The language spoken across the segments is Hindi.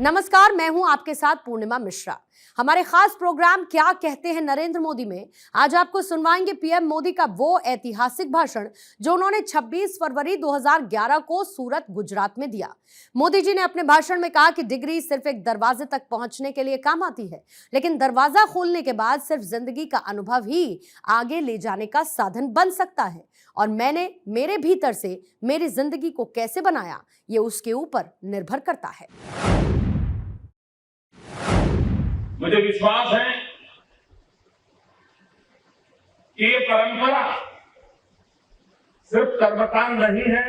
नमस्कार, मैं हूं आपके साथ पूर्णिमा मिश्रा। हमारे खास प्रोग्राम क्या कहते हैं नरेंद्र मोदी में आज आपको सुनवाएंगे पीएम मोदी का वो ऐतिहासिक भाषण जो उन्होंने 26 फरवरी 2011 को सूरत, गुजरात में दिया। मोदी जी ने अपने भाषण में कहा कि डिग्री सिर्फ एक दरवाजे तक पहुंचने के लिए काम आती है, लेकिन दरवाजा खोलने के बाद सिर्फ जिंदगी का अनुभव ही आगे ले जाने का साधन बन सकता है। और मैंने मेरे भीतर से मेरी जिंदगी को कैसे बनाया, ये उसके ऊपर निर्भर करता है। मुझे विश्वास है कि ये परंपरा सिर्फ कर्मकांड नहीं है,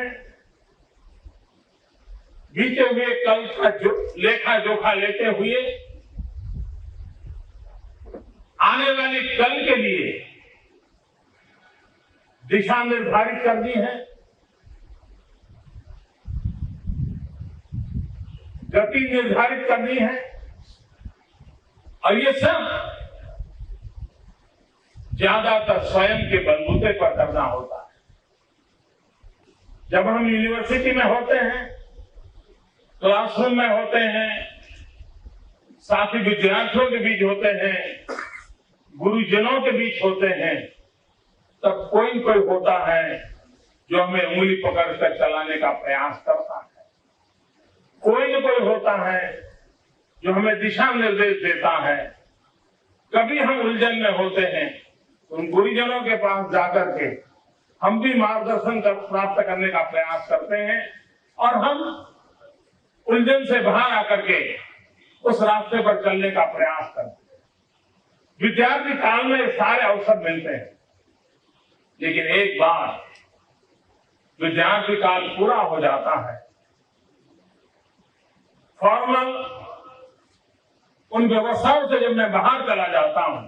बीते हुए कल का लेखा जोखा लेते हुए आने वाली कल के लिए दिशा निर्धारित करनी है, गति निर्धारित करनी है। और ये सब ज्यादातर स्वयं के बलबूते पर करना होता है। जब हम यूनिवर्सिटी में होते हैं, क्लासरूम में होते हैं, साथी विद्यार्थियों के बीच होते हैं, गुरुजनों के बीच होते हैं, तब कोई न कोई होता है जो हमें उंगली पकड़कर चलाने का प्रयास करता है। कोई न कोई होता है जो हमें दिशा निर्देश देता है। कभी हम उलझन में होते हैं, उन गुरुजनों के पास जाकर के हम भी मार्गदर्शन प्राप्त करने का प्रयास करते हैं और हम उलझन से बाहर आकर के उस रास्ते पर चलने का प्रयास करते हैं। विद्यार्थी काल में सारे अवसर मिलते हैं, लेकिन एक बार विद्यार्थी काल पूरा हो जाता है, फॉर्मल उन व्यवस्थाओं से जब मैं बाहर चला जाता हूं,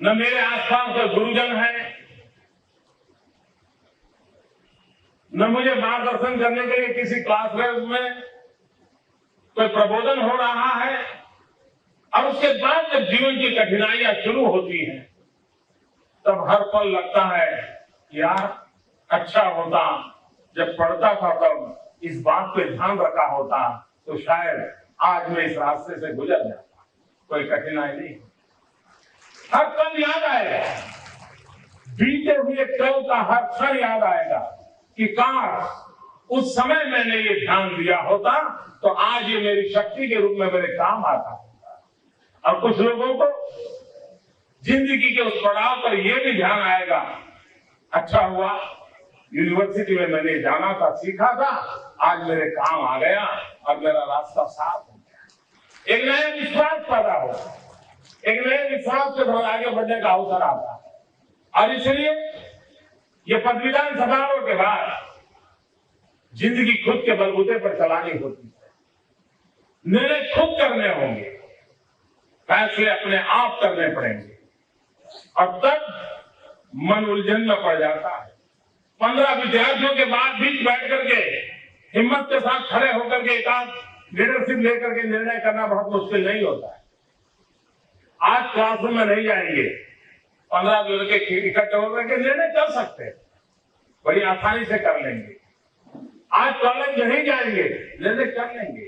न मेरे आसपास कोई गुरुजन है, न मुझे मार्गदर्शन करने के लिए किसी क्लासरूम में कोई प्रबोधन हो रहा है, और उसके बाद जब जीवन की कठिनाइयां शुरू होती हैं, तब हर पल लगता है यार अच्छा होता जब पढ़ता था तब इस बात पे ध्यान रखा होता तो शायद आज मैं इस रास्ते से गुजर जाता। कोई कठिनाई नहीं, हर पल याद आएगा, बीते हुए कल का हर क्षण याद आएगा कि काश उस समय मैंने ये ध्यान दिया होता तो आज ये मेरी शक्ति के रूप में मेरे काम आता। और कुछ लोगों को जिंदगी के उस पड़ाव पर यह भी ध्यान आएगा, अच्छा हुआ यूनिवर्सिटी में मैंने जाना था, सीखा था, आज मेरे काम आ गया और मेरा रास्ता साफ हो गया। एक नया विश्वास पैदा हो, एक नए विश्वास के बाद आगे बढ़ने का अवसर आता है। और इसलिए ये पदवीदान समारोह के बाद जिंदगी खुद के बलबूते पर चलानी होती है, निर्णय खुद करने होंगे, फैसले अपने आप करने पड़ेंगे, और तब मन उलझन में पड़ जाता है। 15 विद्यार्थियों के बाद बीच बैठ करके हिम्मत के साथ खड़े होकर के एकांत लीडरशिप लेकर के निर्णय करना बहुत मुश्किल नहीं होता है। आज क्लासरूम में नहीं जाएंगे, 15 लड़के इकट्ठे होकर के निर्णय कर सकते हैं, बड़ी आसानी से कर लेंगे। आज कॉलेज नहीं जाएंगे, निर्णय कर लेंगे।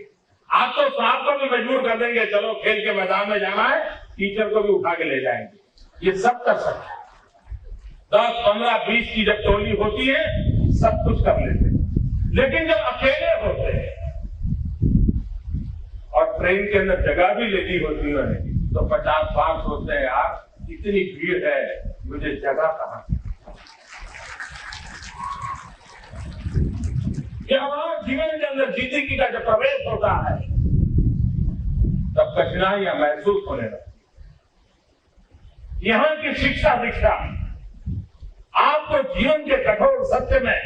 आज तो साहब को भी मजबूर कर देंगे, चलो खेल के मैदान में जाना है, टीचर को भी उठा के ले जाएंगे। ये सब कर सकते हैं। 10, 15, 20 की जब टोली होती है सब कुछ कर लेते हैं, लेकिन जब अकेले होते हैं और ट्रेन के अंदर जगह भी लेनी होती है तो 50 बार सोचते हैं यार इतनी भीड़ है, मुझे जगह कहां। हमारा जीवन के अंदर जिंदगी का जब प्रवेश होता है तब कठिनाइयां महसूस होने लगती। यहां की शिक्षा दीक्षा आपको जीवन के कठोर सत्य में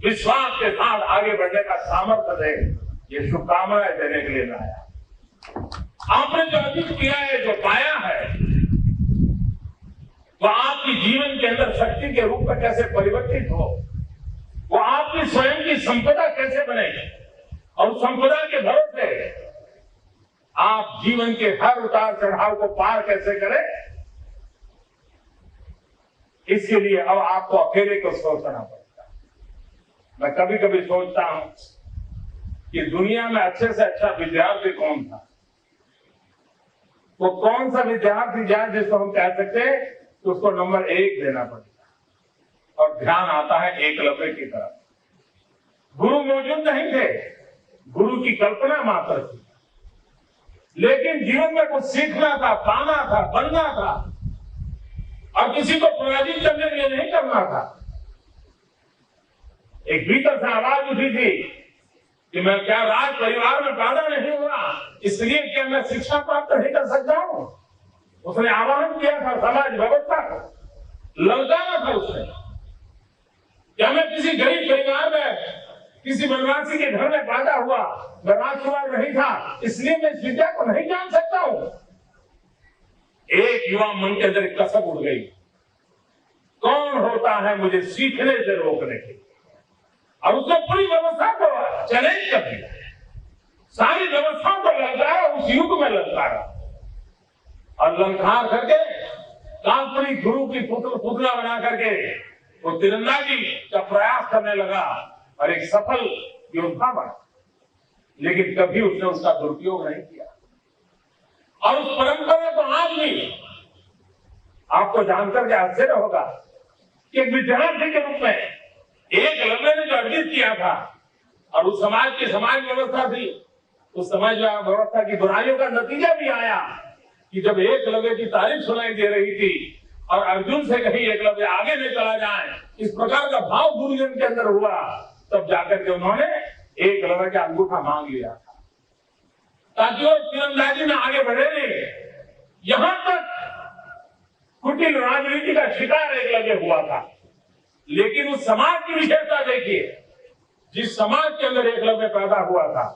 विश्वास के साथ आगे बढ़ने का सामर्थ्य दे, ये शुभकामनाएं देने के लिए लाया। आपने जो अतीत किया है, जो पाया है, वह आपकी जीवन के अंदर शक्ति के रूप में कैसे परिवर्तित हो, वो आपकी स्वयं की संपदा कैसे बने, और संपदा के भरोसे आप जीवन के हर उतार चढ़ाव को पार कैसे करें, इसके लिए अब आपको अकेले को सोचना पड़ता है। मैं कभी कभी सोचता हूं कि दुनिया में अच्छे से अच्छा विद्यार्थी कौन था, वो कौन सा विद्यार्थी जाए जिसको हम कह सकते हैं कि उसको नंबर 1 देना पड़ेगा। और ध्यान आता है एकलव्य की तरफ। गुरु मौजूद नहीं थे, गुरु की कल्पना मात्र थी, लेकिन जीवन में कुछ सीखना था, पाना था, बनना था, और किसी को पराजित करने के लिए नहीं करना था। एक भीतर से आवाज उठी थी कि मैं क्या राज परिवार में पैदा नहीं हुआ, इसलिए क्या मैं शिक्षा प्राप्त नहीं कर सकता हूं। उसने आह्वान किया था समाज व्यवस्था को, ललकारा था उसने। क्या मैं किसी गरीब परिवार में, किसी वनवासी के घर में पैदा हुआ, मैं राजकुमार नहीं था, इसलिए मैं इस विद्या को नहीं जान सकता हूं। एक युवा मन के अंदर एक कसक उड़ गई, कौन होता है मुझे सीखने से रोकने के, और उसने पूरी व्यवस्था को चैलेंज कर दिया, सारी व्यवस्थाओं को ललकारा, उस युग में ललकारा, और ललकार करके काल्पनिक गुरु की पुतला बना करके वो तीरंदाजी का प्रयास करने लगा और एक सफल योद्धा बना। लेकिन कभी उसने उसका दुरुपयोग नहीं किया। और उस परंपरा को आज भी आपको जानकर के आश्चर्य होगा कि एक विद्यार्थी के रूप में एकलव्य ने जो अर्जित किया था, और उस समाज की समाज व्यवस्था थी, उस समाज व्यवस्था की बुराइयों का नतीजा भी आया कि जब एकलव्य की तारीफ सुनाई दे रही थी और अर्जुन से कहीं एकलव्य आगे न चला जाए, इस प्रकार का भाव गुरुजन के अंदर हुआ, तब जाकर के उन्होंने एकलव्य का अंगूठा मांग लिया था ताकि वो तीरंदाजी में आगे बढ़े नहीं। यहां तक कुटिल राजनीति का शिकार एकलव्य हुआ था। लेकिन उस समाज की विशेषता देखिए, जिस समाज के अंदर एकलव्य पैदा हुआ था।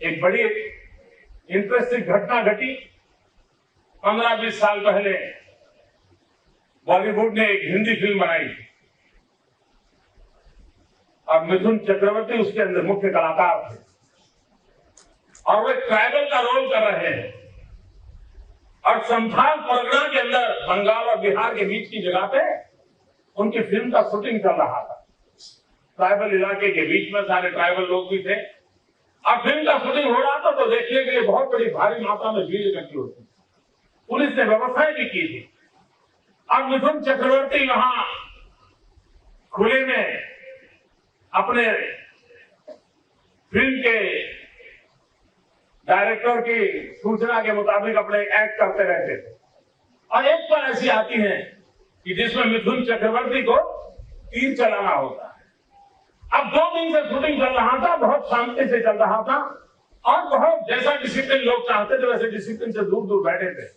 एक बड़ी इंटरेस्टिंग घटना घटी 15-20 साल पहले। बॉलीवुड ने एक हिंदी फिल्म बनाई थी और मिथुन चक्रवर्ती उसके अंदर मुख्य कलाकार थे, और वो ट्राइबल का रोल कर रहे हैं। और संथाल परगना के अंदर बंगाल और बिहार के बीच की जगह पे उनकी फिल्म का शूटिंग चल रहा था। ट्राइबल इलाके के बीच में सारे ट्राइबल लोग भी थे, और फिल्म का शूटिंग हो रहा था तो देखने के लिए बहुत बड़ी भारी मात्रा में भीड़ इकट्ठी होती। पुलिस ने व्यवस्थाएं भी की थी। और मिथुन चक्रवर्ती वहां खुले में अपने फिल्म के डायरेक्टर की सूचना के मुताबिक अपने एक्ट करते रहते थे। और एक बार ऐसी आती है कि जिसमें मिथुन चक्रवर्ती को तीर चलाना होता है। अब 2 दिन से शूटिंग चल रहा था, बहुत शांति से चल रहा था, और बहुत जैसा डिसिप्लिन लोग चाहते थे वैसे डिसिप्लिन से दूर दूर बैठे थे।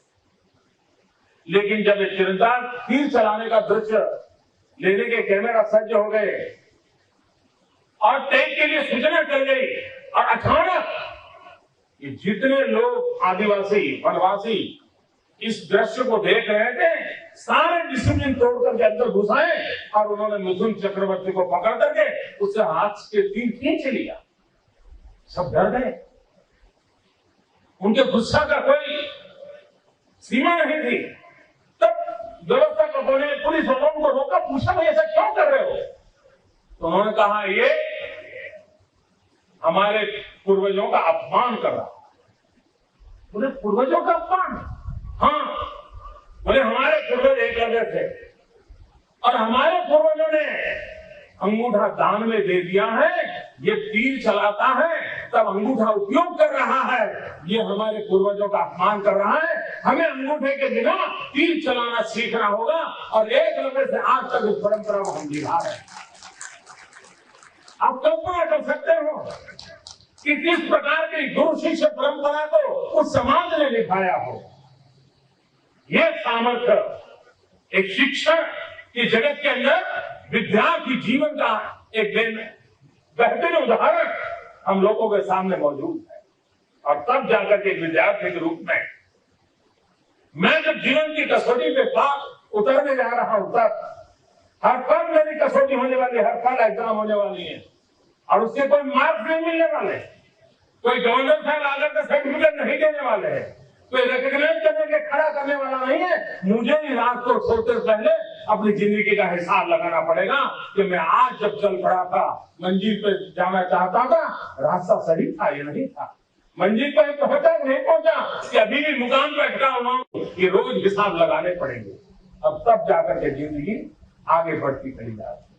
लेकिन जब एक तीरंदाज तीर चलाने का दृश्य लेने के कैमरा सज्ज हो गए और टेक के लिए सूचना चल गई, और अचानक ये जितने लोग आदिवासी वनवासी इस दृश्य को देख रहे थे, सारे डिसिप्लिन तोड़ करके अंदर घुसाए और उन्होंने मिथुन चक्रवर्ती को पकड़ करके उससे हाथ के तीर खींच लिया। सब डर गए। उनके गुस्सा का कोई सीमा नहीं थी। तब व्यवस्था को ने पुलिस वालों को रोका, पूछा भाई ऐसा क्यों कर रहे हो? तो उन्होंने कहा ये हमारे पूर्वजों का अपमान कर रहा। बोले पूर्वजों का अपमान? हाँ, बोले हमारे पूर्वज एकलव्य थे और हमारे पूर्वजों ने अंगूठा दान में दे दिया है। ये तीर चलाता है तब अंगूठा उपयोग कर रहा है, ये हमारे पूर्वजों का अपमान कर रहा है। हमें अंगूठे के बिना तीर चलाना सीखना होगा, और एकलव्य से आज तक इस परंपरा को हम निभा रहे हैं। आप कल्पना कर सकते हो कि किस प्रकार की गुरु शिष्य परंपरा को उस समाज ने निभाया हो। यह सामर्थ्य एक शिक्षण की जगत के अंदर विद्यार्थी जीवन का एक बेहतरीन उदाहरण हम लोगों के सामने मौजूद है। और तब जाकर के विद्यार्थी के रूप में मैं जब जीवन की कसौटी पे पार उतरने जा रहा हूं, तब हर पल मेरी कसौटी होने वाली, हर पल एग्जाम होने वाली है, और उसके कोई मार्क्स नहीं मिलने वाले, कोई गवर्नर साहब आकर के सर्टिफिकेट नहीं देने वाले हैं, कोई रिकॉग्नाइज करने के खड़ा करने वाला नहीं है। मुझे ही रात को सोते से पहले अपनी जिंदगी का हिसाब लगाना पड़ेगा कि मैं आज जब चल पड़ा था, मंजिल पे जाना चाहता था, रास्ता सही था या नहीं था, मंजिल पर पहुंचा नहीं पहुंचा, कि अभी भी मुकाम पर अटका हुआ हूं, ये रोज हिसाब लगाने पड़ेंगे। अब तब जाकर के जिंदगी आगे बढ़ती चली जाती।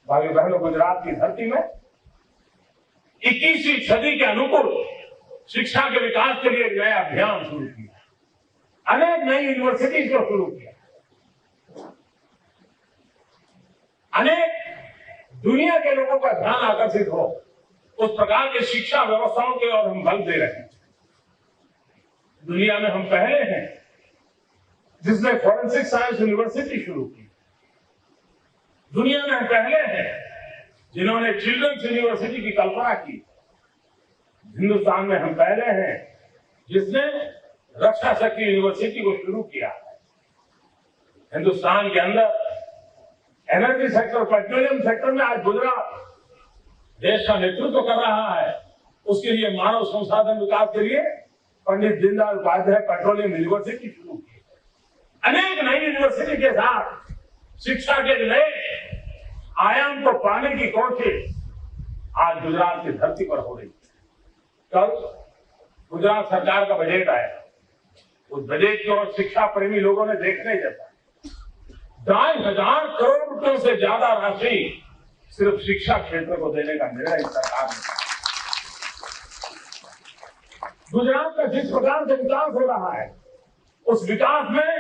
भाई बहनों, गुजरात की धरती में 21वीं सदी के अनुकूल शिक्षा के विकास के लिए एक नया अभियान शुरू किया, अनेक नई यूनिवर्सिटी को शुरू किया, अनेक दुनिया के लोगों का ध्यान आकर्षित हो उस प्रकार के शिक्षा व्यवस्थाओं के और हम बल दे रहे हैं। दुनिया में हम पहले हैं जिसने फॉरेंसिक साइंस यूनिवर्सिटी शुरू की। दुनिया में हम पहले हैं जिन्होंने चिल्ड्रंस यूनिवर्सिटी की कल्पना की। हिंदुस्तान में हम पहले हैं जिसने रक्षा शक्ति यूनिवर्सिटी को शुरू किया है। हिंदुस्तान के अंदर एनर्जी सेक्टर, पेट्रोलियम सेक्टर में आज गुजरात देश का नेतृत्व कर रहा है। उसके लिए मानव संसाधन विकास के लिए पंडित दीनदयाल उपाध्याय पेट्रोलियम यूनिवर्सिटी शुरू की। अनेक नई यूनिवर्सिटी के साथ शिक्षा के नए आयाम को पाने की कोशिश आज गुजरात की धरती पर हो रही है। कल गुजरात सरकार का बजट आया, उस बजट की ओर शिक्षा प्रेमी लोगों ने देखने जैसा 2,500 करोड़ रुपयों से ज्यादा राशि सिर्फ शिक्षा क्षेत्र को देने का निर्णय सरकार ने किया। गुजरात का जिस प्रकार से विकास हो रहा है, उस विकास में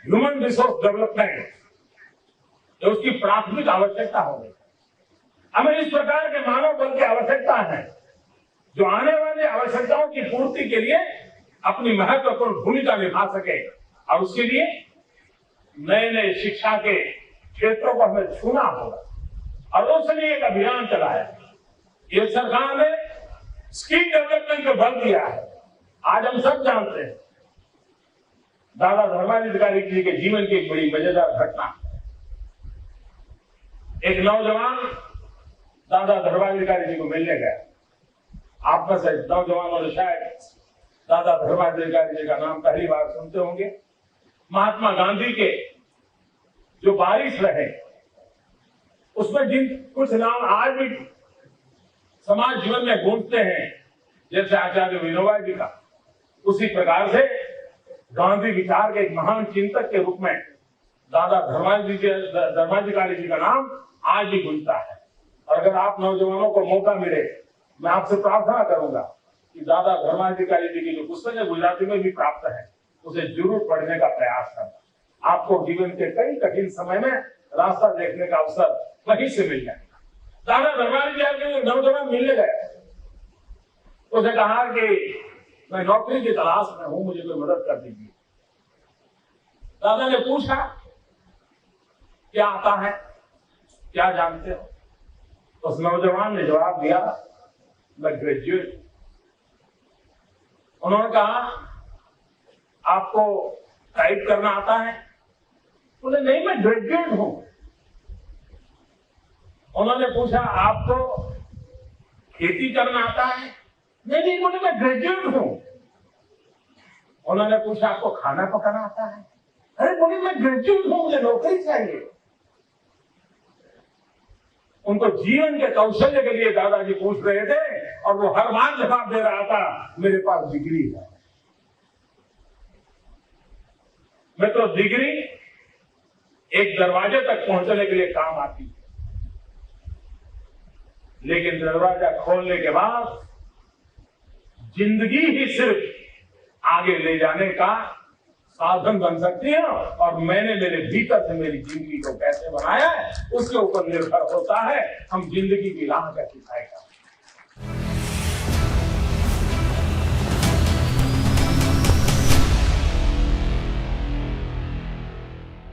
ह्यूमन रिसोर्स डेवलपमेंट उसकी प्राथमिक आवश्यकता हो गई। हमें इस प्रकार के मानव बल की आवश्यकता है जो आने वाली आवश्यकताओं की पूर्ति के लिए अपनी महत्वपूर्ण भूमिका निभा सके, और उसके लिए नए नए शिक्षा के क्षेत्रों को हमें छूना होगा। और उसने एक अभियान चलाया। ये सरकार ने स्किल डेवलपमेंट को बल दिया है। आज हम सब जानते हैं दादा धर्माधिकारी जी के जीवन की एक बड़ी मजेदार घटना। एक नौजवान दादा धर्माधिकारी जी को मिलने गया। आप में से नौजवानों ने शायद दादा धर्माधिकारी जी का नाम पहली बार सुनते होंगे। महात्मा गांधी के जो बारिश रहे उसमें जिन कुछ नाम आज भी समाज जीवन में गूंजते हैं, जैसे आचार्य विनोबा जी का, उसी प्रकार से गांधी विचार के एक महान चिंतक के रूप में दादा धर्माधिकारी जी का नाम आज भी गूंजता है। और अगर आप नौजवानों को मौका मिले, मैं आपसे प्रार्थना करूंगा कि दादा धर्माधिकारी जी की जो पुस्तकें गुजराती में भी प्राप्त है, उसे जरूर पढ़ने का प्रयास करना। आपको जीवन के कई कठिन समय में रास्ता देखने का अवसर वहीं से मिल जाएगा। दादा धर्माधिकारी जी नौजवान मिलने गए, उसने कहा कि मैं नौकरी की तलाश में हूं, मुझे कोई मदद कर दीजिए। दादा ने पूछा क्या आता है, क्या जानते हो? उस नौजवान ने जवाब दिया, मैं ग्रेजुएट। उन्होंने कहा आपको टाइप करना आता है? बोले नहीं, मैं ग्रेजुएट हूं। उन्होंने पूछा आपको खेती करना आता है? नहीं, बोले मैं ग्रेजुएट हूं। उन्होंने पूछा आपको खाना पकाना आता है? अरे बोले मैं ग्रेजुएट हूं, मुझे नौकरी चाहिए। उनको जीवन के कौशल्य के लिए दादाजी पूछ रहे थे और वो हर बार जवाब दे रहा था मेरे पास डिग्री है। मित्रों, डिग्री एक दरवाजे तक पहुंचने के लिए काम आती है, लेकिन दरवाजा खोलने के बाद जिंदगी ही सिर्फ आगे ले जाने का साधन बन सकती है। और मैंने मेरे भीतर से मेरी जिंदगी को कैसे बनाया है उसके ऊपर निर्भर होता है हम जिंदगी की राह कैसे तय करें।